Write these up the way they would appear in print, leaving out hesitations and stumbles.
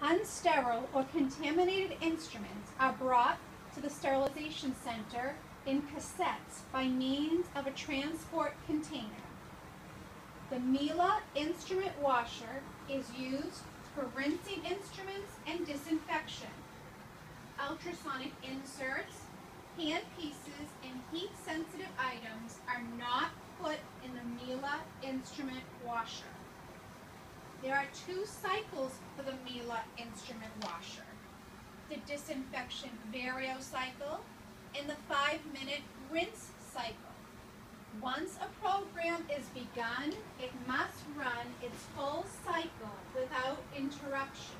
unsterile or contaminated instruments are brought to the sterilization center in cassettes by means of a transport container. The Miele instrument washer is used for rinsing instruments and disinfection. Ultrasonic inserts, hand pieces, and heat-sensitive items are not put in the Miele instrument washer. There are 2 cycles for the Miele instrument washer: the disinfection vario cycle and the 5-minute rinse cycle. Once a program is begun, it must run its full cycle without interruption.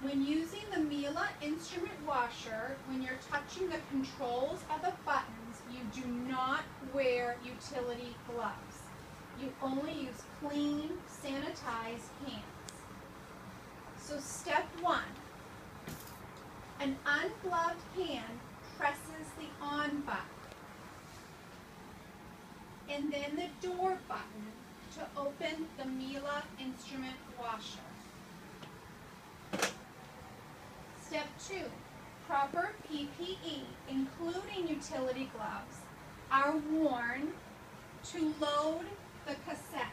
When using the Miele instrument washer, when you're touching the controls of the buttons, you do not wear utility gloves. You only use clean, sanitized hands. So step 1, an ungloved hand presses the on button and then the door button to open the Miele instrument washer. Step 2, proper PPE, including utility gloves, are worn to load the cassettes.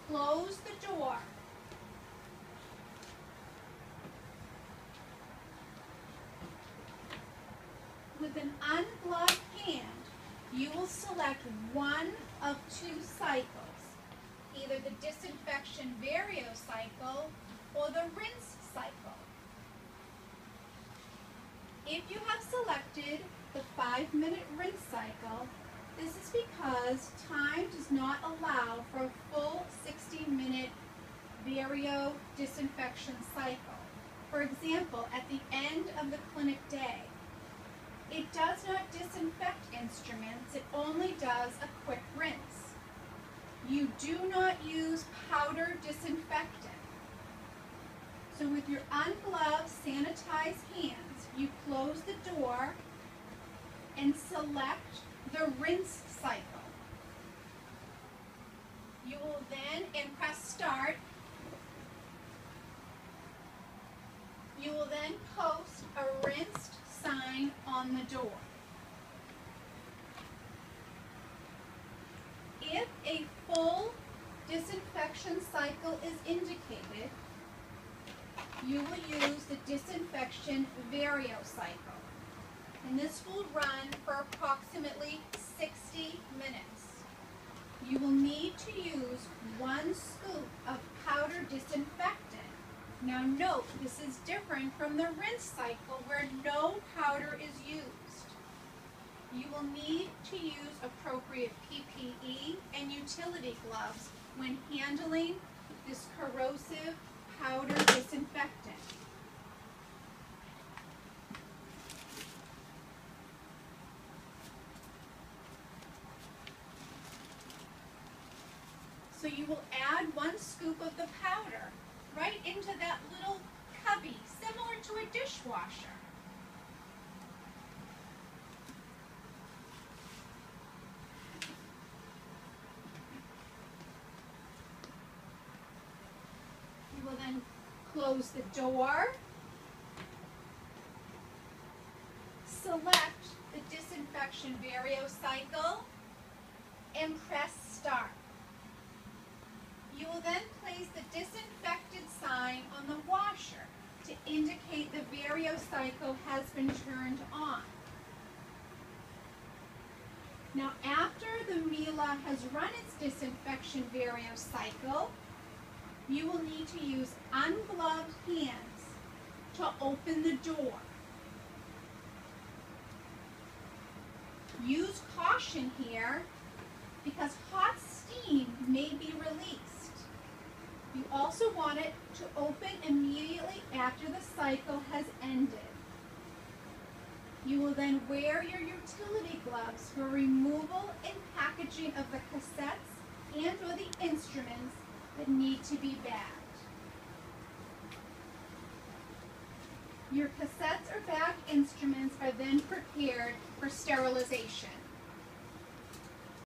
Close the door. With an ungloved hand, you will select one of 2 cycles, either the disinfection vario cycle or the rinse cycle. If you have selected the 5-minute rinse cycle, this is because time does not allow for a full 60-minute vario disinfection cycle. For example, at the end of the clinic day, it does not disinfect instruments, it only does a quick rinse. You do not use powder disinfectant. So with your ungloved, sanitized hands, you close the door and select the rinse cycle. You will then, and press start, you will then post a rinsed sign on the door. If a full disinfection cycle is indicated, you will use the disinfection vario cycle. And this will run for approximately 60 minutes. You will need to use 1 scoop of powder disinfectant. Now note, this is different from the rinse cycle where no powder is used. You will need to use appropriate PPE and utility gloves when handling this corrosive powder disinfectant. So you will add 1 scoop of the powder right into that little cubby, similar to a dishwasher. You will then close the door, select the disinfection vario cycle, and press start. You will then place the disinfected sign on the washer to indicate the vario cycle has been turned on. Now after the Miele has run its disinfection vario cycle, you will need to use ungloved hands to open the door. Use caution here because hot steam may be released. You also want it to open immediately after the cycle has ended. You will then wear your utility gloves for removal and packaging of the cassettes instruments that need to be bagged. Your cassettes or bagged instruments are then prepared for sterilization.